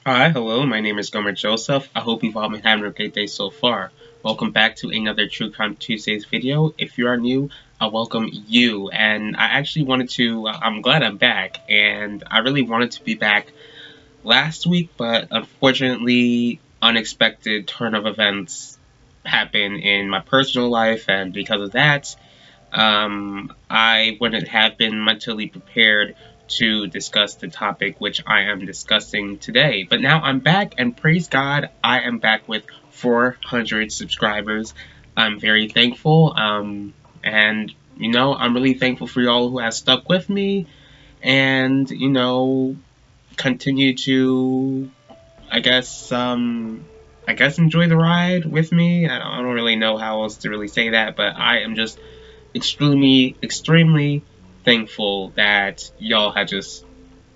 Hi, hello, my name is Gomer Joseph. I hope you've all been having a great day so far. Welcome back to another True Crime Tuesdays video. If you are new, I welcome you. And I actually I'm glad I'm back. And I really wanted to be back last week, but unfortunately, unexpected turn of events happened in my personal life. And because of that, I wouldn't have been mentally prepared to discuss the topic which I am discussing today. But now I'm back, and praise God, I am back with 400 subscribers. I'm very thankful, and I'm really thankful for y'all who have stuck with me, and continue to, I guess, enjoy the ride with me. I don't really know how else to really say that, but I am just extremely thankful that y'all have just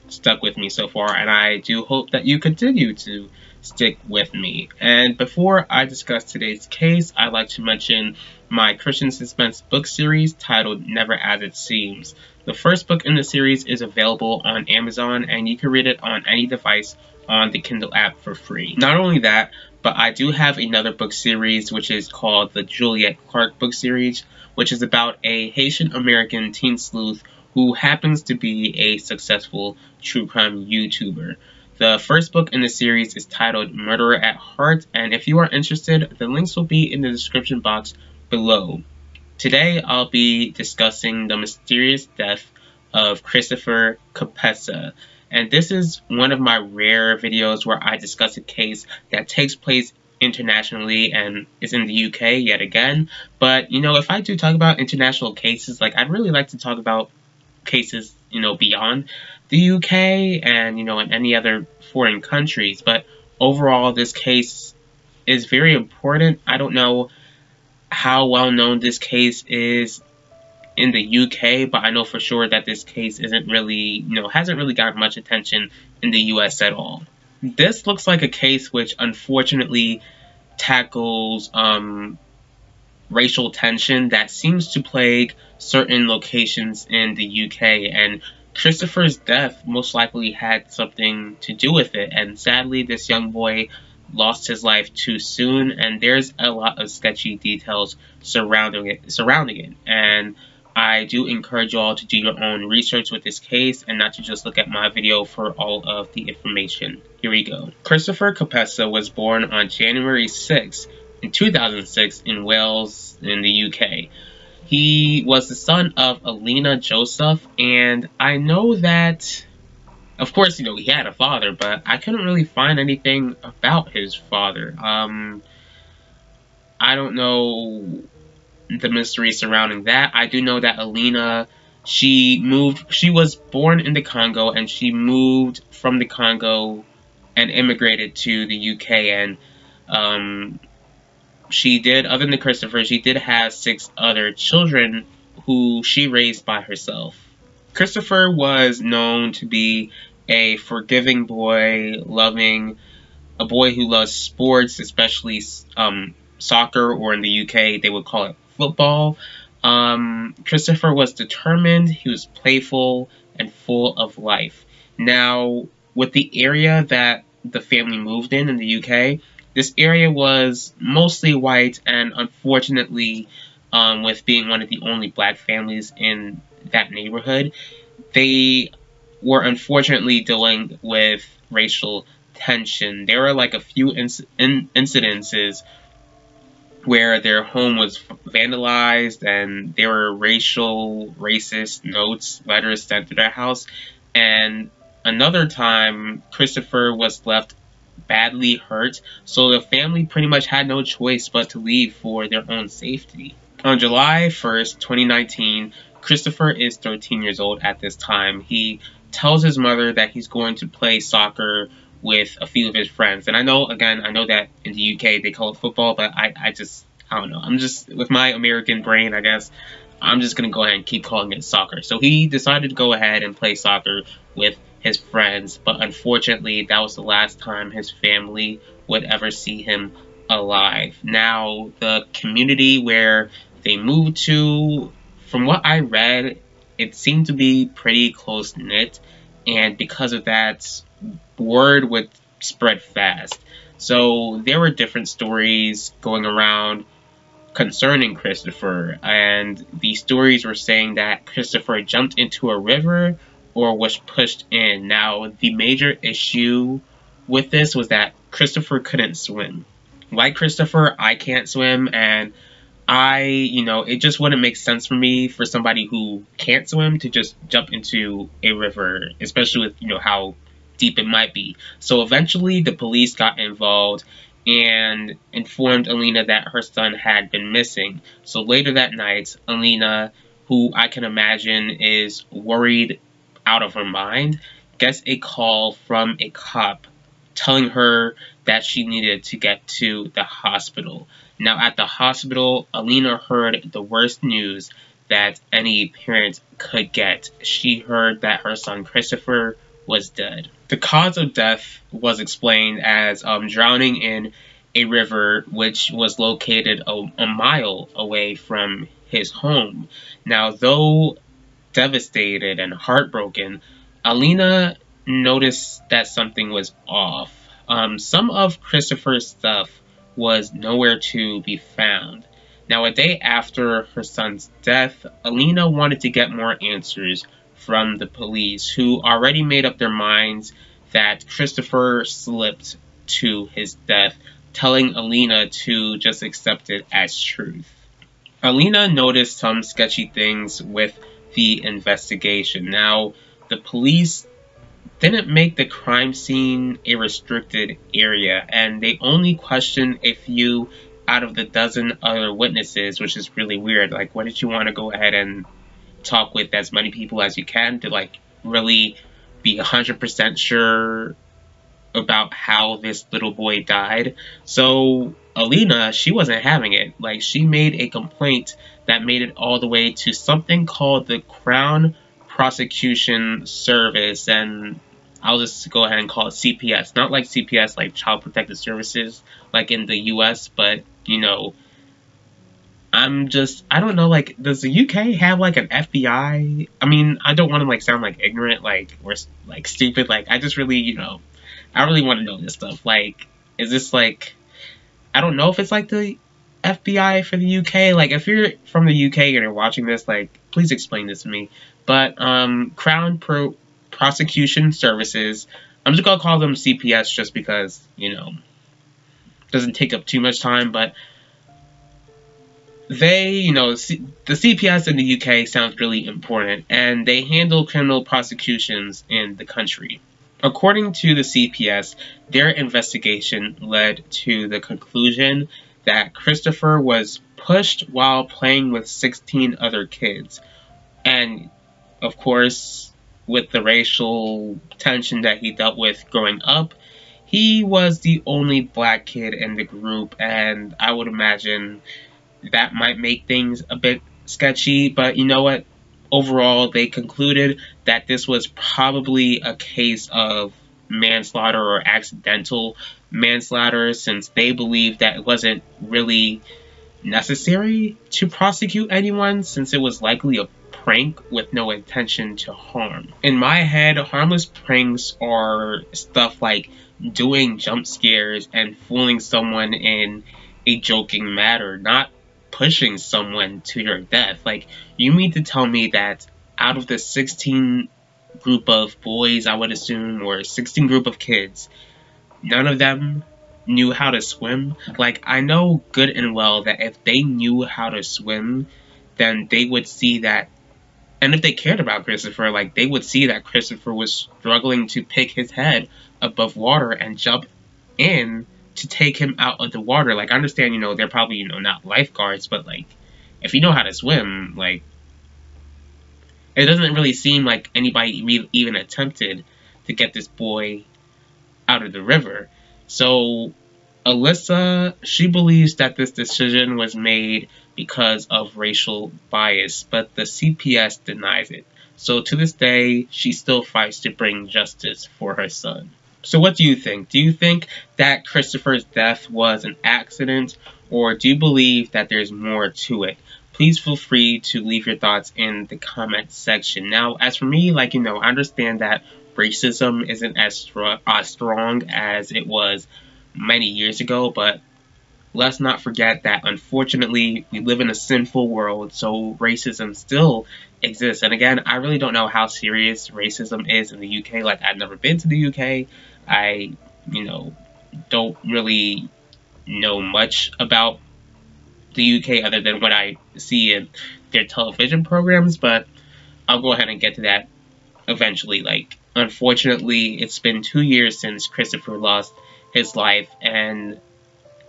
stuck with me so far, and I do hope that you continue to stick with me. And before I discuss today's case, I'd like to mention my Christian suspense book series titled Never As It Seems. The first book in the series is available on Amazon, and you can read it on any device on the Kindle app for free. Not only that, but I do have another book series which is called the Juliet Clark book series, which is about a Haitian American teen sleuth who happens to be a successful true crime YouTuber. The first book in the series is titled Murderer at Heart, and if you are interested, the links will be in the description box below. Today, I'll be discussing the mysterious death of Christopher Kapessa, and this is one of my rare videos where I discuss a case that takes place internationally and is in the UK yet again. But if I do talk about international cases, I'd really like to talk about cases, beyond the UK and, in any other foreign countries. But overall, this case is very important. I don't know how well known this case is in the UK, but I know for sure that this case isn't really, hasn't really gotten much attention in the US at all. This looks like a case which unfortunately tackles racial tension that seems to plague certain locations in the UK, and Christopher's death most likely had something to do with it. And sadly, this young boy lost his life too soon, and there's a lot of sketchy details surrounding it. And I do encourage you all to do your own research with this case and not to just look at my video for all of the information. Here we go. Christopher Kapessa was born on January 6th in 2006 in Wales in the UK. He was the son of Alina Joseph, and I know that, of course, he had a father, but I couldn't really find anything about his father. I don't know the mystery surrounding that. I do know that Alina, she was born in the Congo, and she moved from the Congo and immigrated to the UK, and she did, other than Christopher, she did have 6 other children who she raised by herself. Christopher was known to be a forgiving boy, a boy who loves sports, especially soccer, or in the UK they would call it football. Christopher was determined, he was playful, and full of life. Now, with the area that the family moved in the UK, this area was mostly white, and unfortunately, with being one of the only black families in that neighborhood, they were unfortunately dealing with racial tension. There were a few incidences where their home was vandalized and there were racist notes, letters sent to their house. And another time, Christopher was left badly hurt, so the family pretty much had no choice but to leave for their own safety. On July 1st, 2019, Christopher is 13 years old at this time. He tells his mother that he's going to play soccer with a few of his friends. And I know that in the UK they call it football, but I don't know. I'm just, with my American brain, I guess, I'm just going to go ahead and keep calling it soccer. So he decided to go ahead and play soccer with his friends, but unfortunately, that was the last time his family would ever see him alive. Now, the community where they moved to, from what I read, it seemed to be pretty close-knit, and because of that, word would spread fast. So there were different stories going around concerning Christopher, and the stories were saying that Christopher jumped into a river or was pushed in. Now, the major issue with this was that Christopher couldn't swim. Like Christopher, I can't swim, and it just wouldn't make sense for me for somebody who can't swim to just jump into a river, especially with, how deep it might be. So eventually the police got involved and informed Alina that her son had been missing. So later that night, Alina, who I can imagine is worried out of her mind, gets a call from a cop telling her that she needed to get to the hospital. Now, at the hospital, Alina heard the worst news that any parent could get. She heard that her son Christopher was dead. The cause of death was explained as drowning in a river which was located a mile away from his home. Now, though devastated and heartbroken, Alina noticed that something was off. Some of Christopher's stuff was nowhere to be found. Now, a day after her son's death, Alina wanted to get more answers from the police, who already made up their minds that Christopher slipped to his death, telling Alina to just accept it as truth. Alina noticed some sketchy things with the investigation. Now, the police didn't make the crime scene a restricted area, and they only questioned a few out of the dozen other witnesses, which is really weird. Like, why did you want to go ahead and talk with as many people as you can to, like, really be 100% sure about how this little boy died? So Alina, she wasn't having it. Like, she made a complaint that made it all the way to something called the Crown Prosecution Service, and I'll just go ahead and call it CPS. Not like CPS, like Child Protective Services, like in the US, but, I don't know, like, does the UK have, like, an FBI? I mean, I don't want to, like, sound, like, ignorant, like, or, like, stupid. Like, I just really, I really want to know this stuff. Like, is this, like, I don't know if it's, like, the FBI for the UK. Like, if you're from the UK and you're watching this, like, please explain this to me. But, Prosecution Services, I'm just gonna call them CPS just because, doesn't take up too much time, but they, the CPS in the UK sounds really important, and they handle criminal prosecutions in the country. According to the CPS, their investigation led to the conclusion that Christopher was pushed while playing with 16 other kids. And, of course, with the racial tension that he dealt with growing up, he was the only black kid in the group, and I would imagine that might make things a bit sketchy, but you know what? Overall, they concluded that this was probably a case of manslaughter or accidental manslaughter, since they believed that it wasn't really necessary to prosecute anyone, since it was likely a prank with no intention to harm. In my head, harmless pranks are stuff like doing jump scares and fooling someone in a joking manner, not pushing someone to your death. Like, you mean to tell me that out of the 16 group of boys, I would assume, or 16 group of kids, none of them knew how to swim? Like, I know good and well that if they knew how to swim, then they would see that, and if they cared about Christopher, like, they would see that Christopher was struggling to pick his head above water and jump in to take him out of the water. Like, I understand, they're probably, not lifeguards, but, like, if you know how to swim, like, it doesn't really seem like anybody even attempted to get this boy out of the river. So, Alyssa, she believes that this decision was made because of racial bias, but the CPS denies it. So to this day, she still fights to bring justice for her son. So what do you think? Do you think that Christopher's death was an accident, or do you believe that there's more to it? Please feel free to leave your thoughts in the comment section. Now, as for me, I understand that racism isn't as strong as it was many years ago, but let's not forget that unfortunately we live in a sinful world, so racism still exists. And again, I really don't know how serious racism is in the UK. Like, I've never been to the UK. I, you know, don't really know much about the UK other than what I see in their television programs, but I'll go ahead and get to that eventually. Like, unfortunately, it's been 2 years since Christopher lost his life, and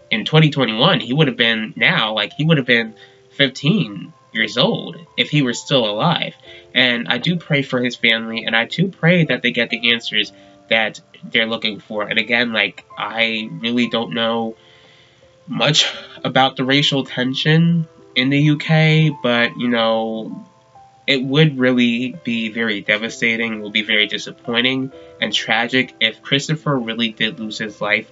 in 2021, he would have been 15 years old if he were still alive. And I do pray for his family, and I do pray that they get the answers that they're looking for. And again, like, I really don't know much about the racial tension in the UK, but, it would really be very devastating, it would be very disappointing and tragic if Christopher really did lose his life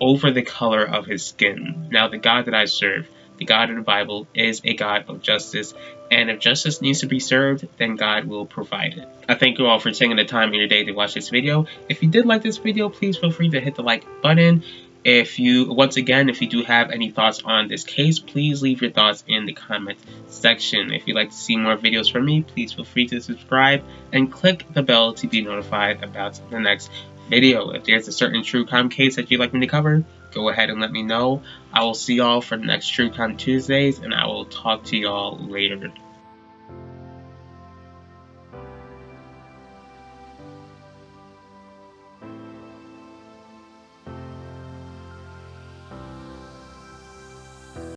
over the color of his skin. Now, the God that I serve, the God of the Bible, is a God of justice, and if justice needs to be served, then God will provide it. I thank you all for taking the time in your day to watch this video. If you did like this video, please feel free to hit the like button. If you do have any thoughts on this case, please leave your thoughts in the comment section. If you'd like to see more videos from me, please feel free to subscribe and click the bell to be notified about the next video. If there's a certain true crime case that you'd like me to cover, go ahead and let me know. I will see y'all for the next True Crime Tuesdays, and I will talk to y'all later.